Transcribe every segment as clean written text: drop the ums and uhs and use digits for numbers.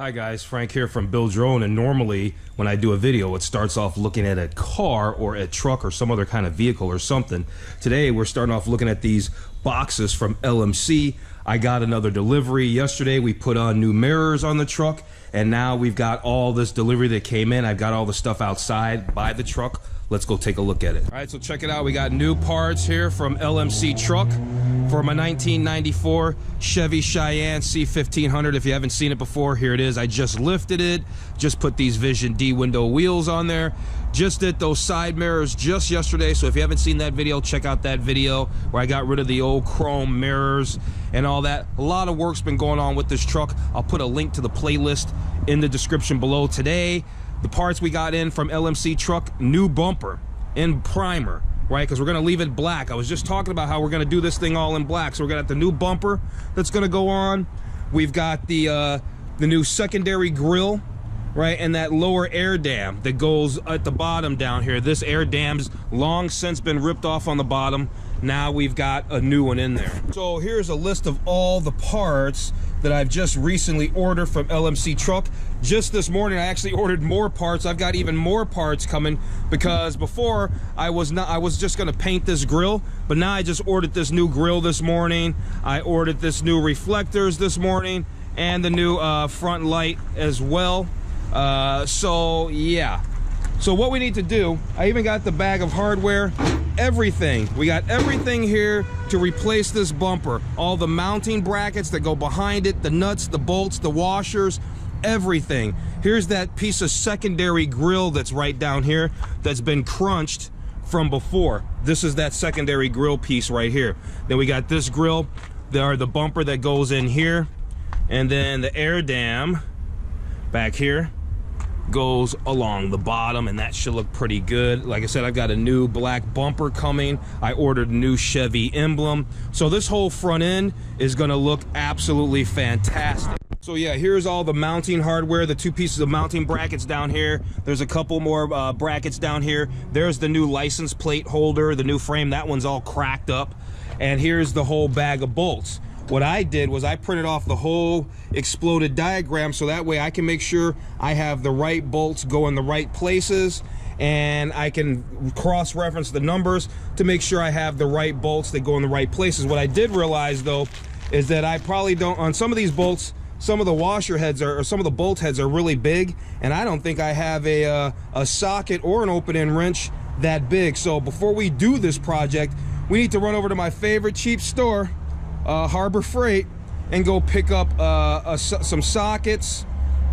Hi guys, Frank here from Build Your Own, and normally when I do a video it starts off looking at a car or a truck or some other kind of vehicle or something. Today we're starting off looking at these boxes from LMC. I got another delivery yesterday. We put on new mirrors on the truck, and now we've got all this delivery that came in. I've got all the stuff outside by the truck. Let's go take a look at it. All right, so check it out. We got new parts here from LMC Truck for my 1994 Chevy Cheyenne C1500. If you haven't seen it before, here it is. I just lifted it, just put these Vision D window wheels on there, just did those side mirrors just yesterday. So if you haven't seen that video, check out that video where I got rid of the old chrome mirrors and all that. A lot of work's been going on with this truck. I'll put a link to the playlist in the description below. Today, the parts we got in from LMC Truck: new bumper in primer, right? Because we're gonna leave it black. I was just talking about how we're gonna do this thing all in black. So we're gonna have the new bumper that's gonna go on. We've got the new secondary grille, right? And that lower air dam that goes at the bottom down here. This air dam's long since been ripped off on the bottom. Now we've got a new one in there. So here's a list of all the parts that I've just recently ordered from LMC Truck. Just this morning I actually ordered more parts. I've got even more parts coming because before I was just gonna paint this grille, but now I just ordered this new grille this morning. I ordered this new reflectors this morning and the new front light as well. So yeah. So what we need to do, I even got the bag of hardware, everything. We got everything here to replace this bumper. All the mounting brackets that go behind it, the nuts, the bolts, the washers, everything. Here's that piece of secondary grille that's right down here that's been crunched from before. This is that secondary grille piece right here. Then we got this grille, the bumper that goes in here, and then the air dam back here goes along the bottom, and that should look pretty good. Like I said, I've got a new black bumper coming. I ordered a new Chevy emblem. So this whole front end is gonna look absolutely fantastic. So yeah, here's all the mounting hardware, the two pieces of mounting brackets down here. There's a couple more brackets down here. There's the new license plate holder, the new frame. That one's all cracked up. And here's the whole bag of bolts. What I did was I printed off the whole exploded diagram so that way I can make sure I have the right bolts go in the right places, and I can cross-reference the numbers to make sure I have the right bolts that go in the right places. What I did realize though is that I probably don't, on some of these bolts, some of the washer heads or some of the bolt heads are really big, and I don't think I have a socket or an open-end wrench that big. So before we do this project, we need to run over to my favorite cheap store, Harbor Freight, and go pick up some sockets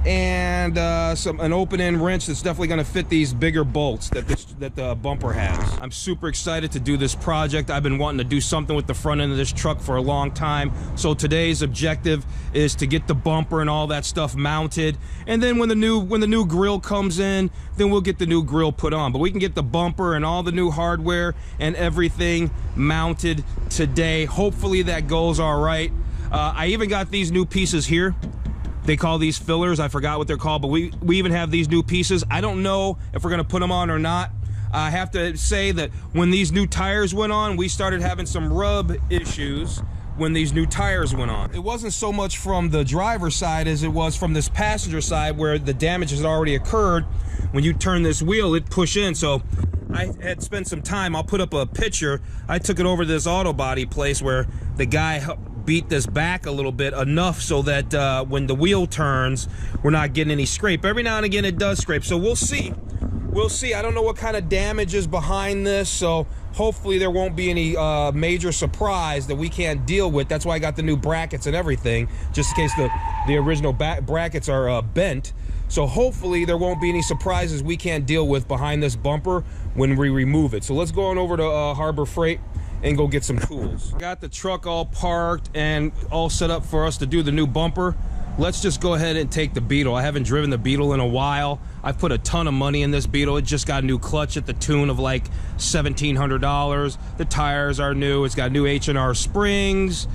and an open-end wrench that's definitely going to fit these bigger bolts that the bumper has. I'm super excited to do this project. I've been wanting to do something with the front end of this truck for a long time. So today's objective is to get the bumper and all that stuff mounted, and then when the new grill comes in, then we'll get the new grill put on. But we can get the bumper and all the new hardware and everything mounted today. Hopefully that goes all right. I even got these new pieces here. They call these fillers. I forgot what they're called, but we even have these new pieces. I don't know if we're gonna put them on or not. I have to say that when these new tires went on, we started having some rub issues when these new tires went on. It wasn't so much from the driver's side as it was from this passenger side where the damage has already occurred. When you turn this wheel, it push in. So I had spent some time. I'll put up a picture. I took it over to this auto body place where the guy beat this back a little bit, enough so that when the wheel turns, we're not getting any scrape. Every now and again it does scrape, so we'll see. We'll see. I don't know what kind of damage is behind this, so hopefully there won't be any major surprise that we can't deal with. That's why I got the new brackets and everything, just in case the original brackets are bent. So hopefully there won't be any surprises we can't deal with behind this bumper when we remove it. So let's go on over to Harbor Freight and go get some tools. Got the truck all parked and all set up for us to do the new bumper. Let's just go ahead and take the Beetle. I haven't driven the Beetle in a while. I've put a ton of money in this Beetle. It just got a new clutch at the tune of like $1,700. The tires are new. It's got new H&R springs.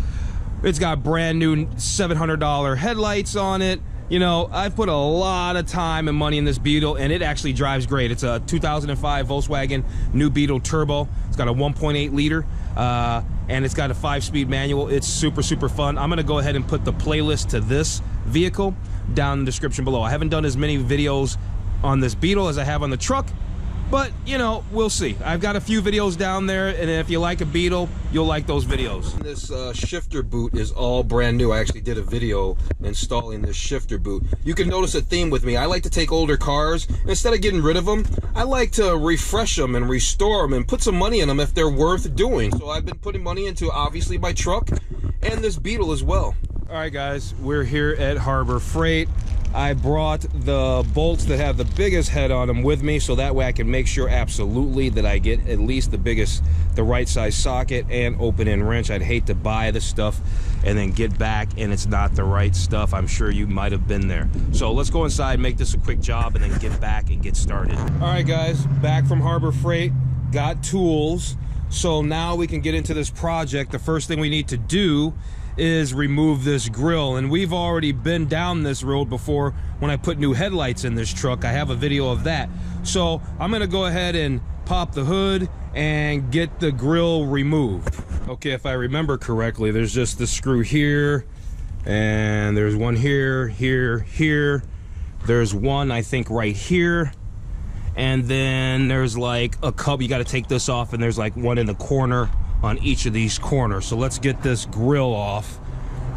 It's got brand new $700 headlights on it. You know, I've put a lot of time and money in this Beetle, and it actually drives great. It's a 2005 Volkswagen new Beetle Turbo. It's got a 1.8 liter. and it's got a 5-speed manual. It's super, super fun. I'm gonna go ahead and put the playlist to this vehicle down in the description below. I haven't done as many videos on this Beetle as I have on the truck, but you know, we'll see. I've got a few videos down there, and if you like a Beetle, you'll like those videos. This shifter boot is all brand new. I actually did a video installing this shifter boot. You can notice a theme with me. I like to take older cars, and instead of getting rid of them, I like to refresh them and restore them and put some money in them if they're worth doing. So I've been putting money into, obviously, my truck and this Beetle as well. All right, guys, we're here at Harbor Freight. I brought the bolts that have the biggest head on them with me, so that way I can make sure absolutely that I get at least the right size socket and open-end wrench. I'd hate to buy the stuff and then get back and it's not the right stuff. I'm sure you might have been there. So let's go inside, make this a quick job, and then get back and get started. All right, guys, back from Harbor Freight, got tools. So now we can get into this project. The first thing we need to do is remove this grill, and we've already been down this road before when I put new headlights in this truck. I have a video of that. So I'm gonna go ahead and pop the hood and get the grill removed. Okay, if I remember correctly, there's just the screw here, and there's one here, here. There's one, I think, right here, and then there's like a couple. You got to take this off, and there's like one in the corner on each of these corners. So let's get this grill off,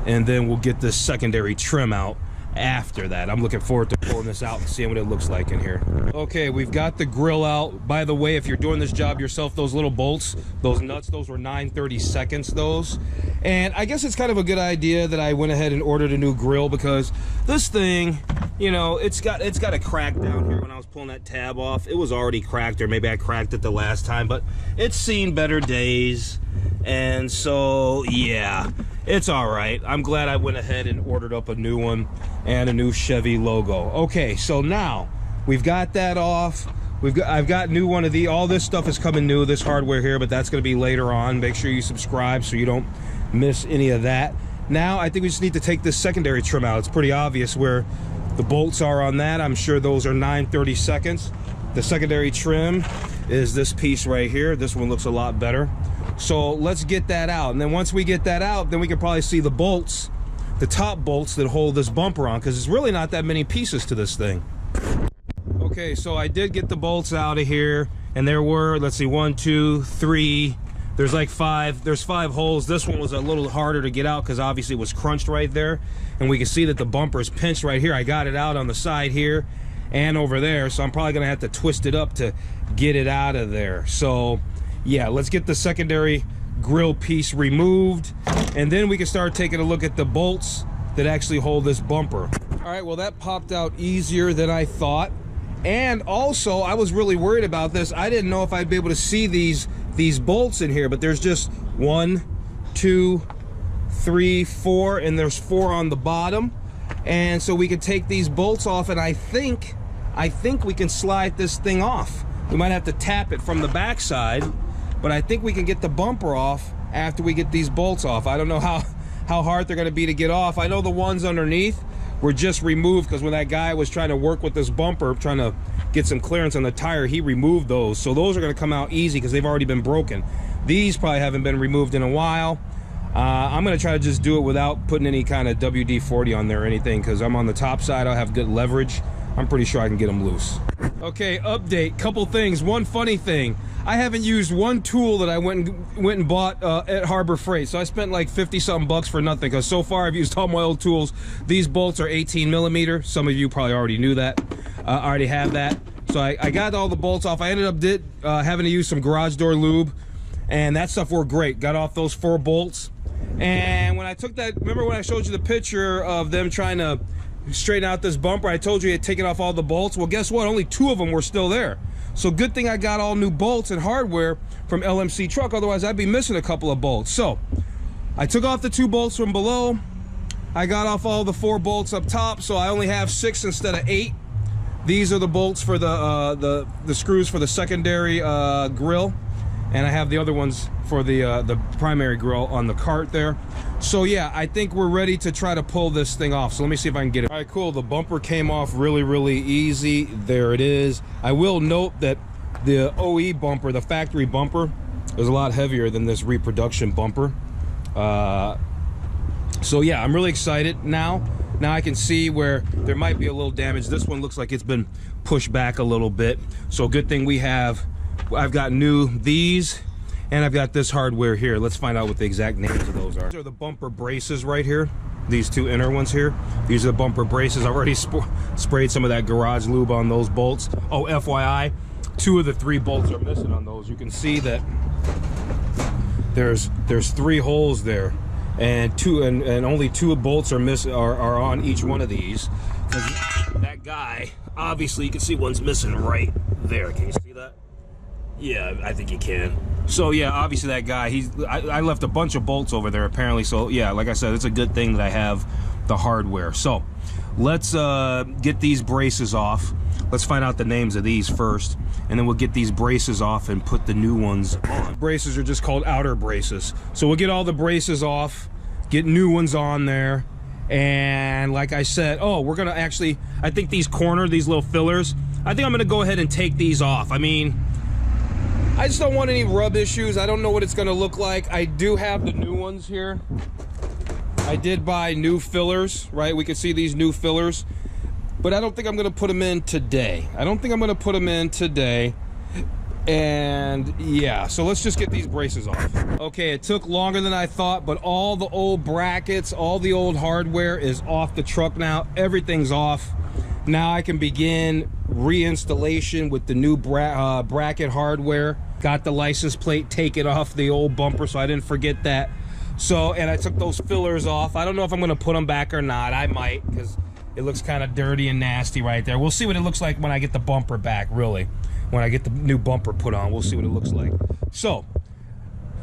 and then we'll get this secondary trim out after that. I'm looking forward to pulling this out and seeing what it looks like in here. Okay, we've got the grill out. By the way, if you're doing this job yourself, those little bolts, those nuts, those were 9/32 those. And I guess it's kind of a good idea that I went ahead and ordered a new grill, because this thing, you know, it's got a crack down here. When I was pulling that tab off, it was already cracked, or maybe I cracked it the last time, but it's seen better days. And so, yeah, it's all right. I'm glad I went ahead and ordered up a new one and a new Chevy logo. Okay, so now we've got that off. I've got new one of the. All this stuff is coming new, this hardware here, but that's going to be later on. Make sure you subscribe so you don't miss any of that. Now I think we just need to take this secondary trim out. It's pretty obvious where the bolts are on that. I'm sure those are 9/32. The secondary trim is this piece right here. This one looks a lot better. So let's get that out, and then once we get that out, then we can probably see the bolts, the top bolts that hold this bumper on, because there's really not that many pieces to this thing. Okay, so I did get the bolts out of here, and there were, let's see, 1, 2, 3, there's like 5, there's 5 holes. This one was a little harder to get out because obviously it was crunched right there, and we can see that the bumper is pinched right here. I got it out on the side here and over there, so I'm probably gonna have to twist it up to get it out of there. So yeah, let's get the secondary grill piece removed, and then we can start taking a look at the bolts that actually hold this bumper. All right, well, that popped out easier than I thought. And also, I was really worried about this. I didn't know if I'd be able to see these bolts in here, but there's just 1, 2, 3, 4, and there's 4 on the bottom. And so we could take these bolts off, and I think we can slide this thing off. We might have to tap it from the backside, but I think we can get the bumper off after we get these bolts off. I don't know how hard they're gonna be to get off. I know the ones underneath were just removed, because when that guy was trying to work with this bumper, trying to get some clearance on the tire, he removed those. So those are gonna come out easy because they've already been broken. These probably haven't been removed in a while. I'm gonna try to just do it without putting any kind of WD-40 on there or anything, because I'm on the top side, I'll have good leverage. I'm pretty sure I can get them loose. Okay, update, couple things. One funny thing, I haven't used one tool that I went and bought at Harbor Freight. So I spent like 50-something bucks for nothing, because so far I've used all my old tools. These bolts are 18mm. Some of you probably already knew that. I already have that. So I got all the bolts off. I ended up having to use some garage door lube, and that stuff worked great. Got off those 4 bolts. And when I took that, remember when I showed you the picture of them trying to straighten out this bumper, I told you he had taken off all the bolts. Well, guess what? Only 2 of them were still there. So good thing I got all new bolts and hardware from LMC Truck, otherwise I'd be missing a couple of bolts. So I took off the 2 bolts from below. I got off all the 4 bolts up top, so I only have 6 instead of 8. These are the bolts for the screws for the secondary grill, and I have the other ones for the primary grill on the cart there. So yeah, I think we're ready to try to pull this thing off. So let me see if I can get it. All right, cool. The bumper came off really easy. There it is. I will note that the OE bumper, the factory bumper, is a lot heavier than this reproduction bumper. So yeah, I'm really excited now. Now I can see where there might be a little damage. This one looks like it's been pushed back a little bit. So good thing I've got these, and I've got this hardware here. Let's find out what the exact names of those are. These are the bumper braces right here. These two inner ones here. These are the bumper braces. I've already sprayed some of that garage lube on those bolts. Oh, FYI, 2 of the 3 bolts are missing on those. You can see that there's 3 holes there, and only 2 bolts are on each one of these. Because that guy, obviously, you can see one's missing right there. Can you see that? Yeah, I think you can. So yeah, obviously that guy, I left a bunch of bolts over there apparently. So yeah, like I said, it's a good thing that I have the hardware. So let's get these braces off. Let's find out the names of these first, and then we'll get these braces off and put the new ones on. Braces are just called outer braces. So we'll get all the braces off, get new ones on there, and like I said, oh, we're gonna actually, I think these little fillers, I think I'm gonna go ahead and take these off. I mean, I just don't want any rub issues. I don't know what it's gonna look like. I do have the new ones here. I did buy new fillers, right? We can see these new fillers, but I don't think I'm gonna put them in today. And yeah, so let's just get these braces off. Okay, it took longer than I thought, but all the old brackets, all the old hardware is off the truck now. Everything's off. Now I can begin reinstallation with the new bracket hardware. Got the license plate taken off the old bumper, so I didn't forget that. So, and I took those fillers off. I don't know if I'm gonna put them back or not. I might, because it looks kind of dirty and nasty right there. We'll see what it looks like when I get the bumper back, really. When I get the new bumper put on, we'll see what it looks like. So,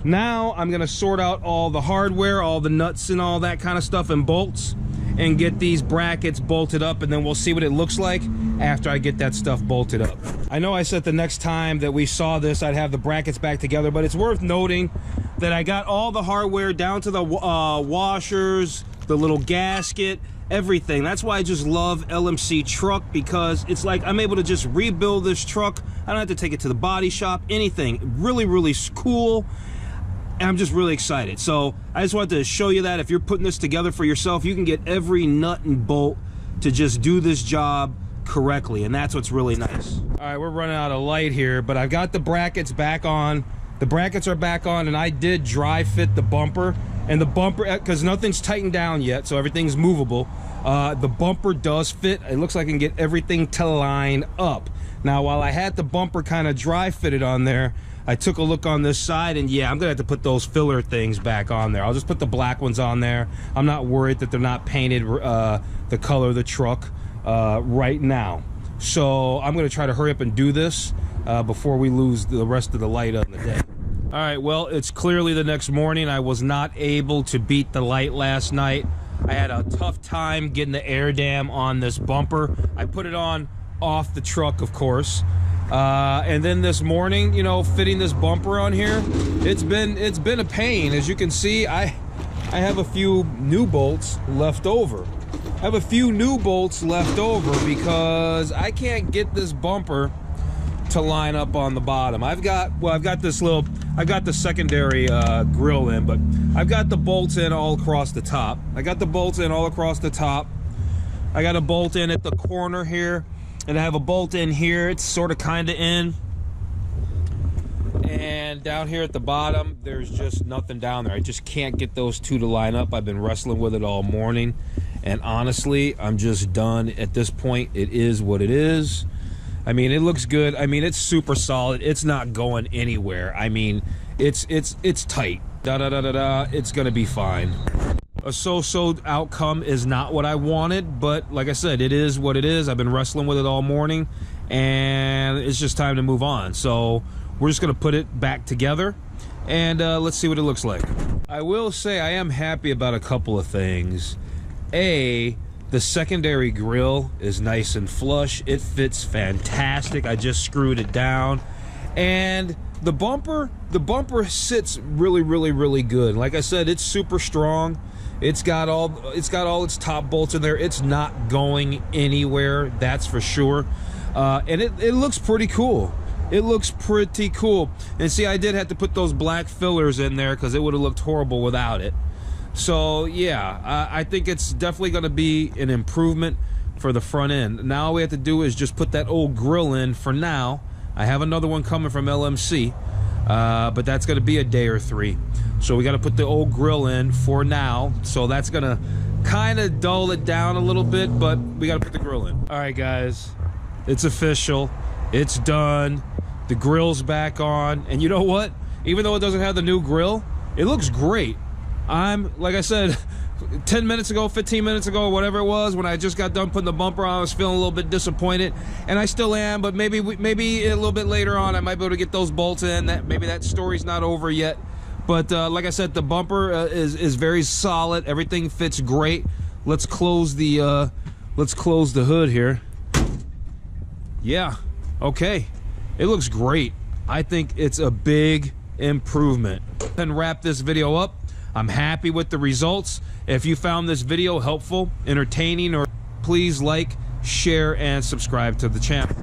now I'm gonna sort out all the hardware, all the nuts and all that kind of stuff and bolts, and get these brackets bolted up, and then we'll see what it looks like after I get that stuff bolted up. I know I said the next time that we saw this I'd have the brackets back together, but it's worth noting that I got all the hardware down to the washers, the little gasket, everything. That's why I just love LMC Truck, because it's like I'm able to just rebuild this truck. I don't have to take it to the body shop, anything. Really, really cool. And I'm just really excited. So I just wanted to show you that if you're putting this together for yourself, you can get every nut and bolt to just do this job correctly, and that's what's really nice. All right, we're running out of light here, but I've got the brackets back on. The brackets are back on, and I did dry fit the bumper, and the bumper, because nothing's tightened down yet, so everything's movable. The bumper does fit. It looks like I can get everything to line up. Now, while I had the bumper kind of dry fitted on there, I took a look on this side, and yeah, I'm gonna have to put those filler things back on there. I'll just put the black ones on there. I'm not worried that they're not painted the color of the truck right now. So I'm gonna try to hurry up and do this before we lose the rest of the light on the day. All right, well, it's clearly the next morning. I was not able to beat the light last night. I had a tough time getting the air dam on this bumper. I put it on off the truck, of course. And then this morning, you know, fitting this bumper on here, it's been a pain. As you can see, I have a few new bolts left over. Because I can't get this bumper to line up on the bottom. I've got the secondary grill in, but I've got the bolts in all across the top. I got a bolt in at the corner here, and I have a bolt in here. It's sort of kind of in. And down here at the bottom, there's just nothing down there. I just can't get those two to line up. I've been wrestling with it all morning, and honestly, I'm just done. At this point, it is what it is. I mean, it looks good. I mean, it's super solid. It's not going anywhere. I mean, it's tight. It's gonna be fine. A so-so outcome is not what I wanted, but like I said, it is what it is. I've been wrestling with it all morning, and it's just time to move on. So we're just gonna put it back together, and let's see what it looks like. I will say I am happy about a couple of things. The secondary grill is nice and flush. It fits fantastic. I just screwed it down. And the bumper sits really, really, really good. Like I said, it's super strong. It's got all its top bolts in there. It's not going anywhere, that's for sure. And it looks pretty cool. It looks pretty cool. And see, I did have to put those black fillers in there because it would have looked horrible without it. So yeah, I think it's definitely going to be an improvement for the front end. Now all we have to do is just put that old grill in for now. I have another one coming from LMC, but that's going to be a day or 3. So we got to put the old grill in for now. So that's going to kind of dull it down a little bit, but we got to put the grill in. All right, guys, it's official. It's done. The grill's back on. And you know what? Even though it doesn't have the new grill, it looks great. Like I said, 10 minutes ago, 15 minutes ago, whatever it was, when I just got done putting the bumper on, I was feeling a little bit disappointed, and I still am, but maybe a little bit later on I might be able to get those bolts in. Maybe that story's not over yet. But like I said, the bumper is very solid. Everything fits great. Let's close the hood here. Yeah, okay. It looks great. I think it's a big improvement. And wrap this video up. I'm happy with the results. If you found this video helpful, entertaining, or please like, share, and subscribe to the channel.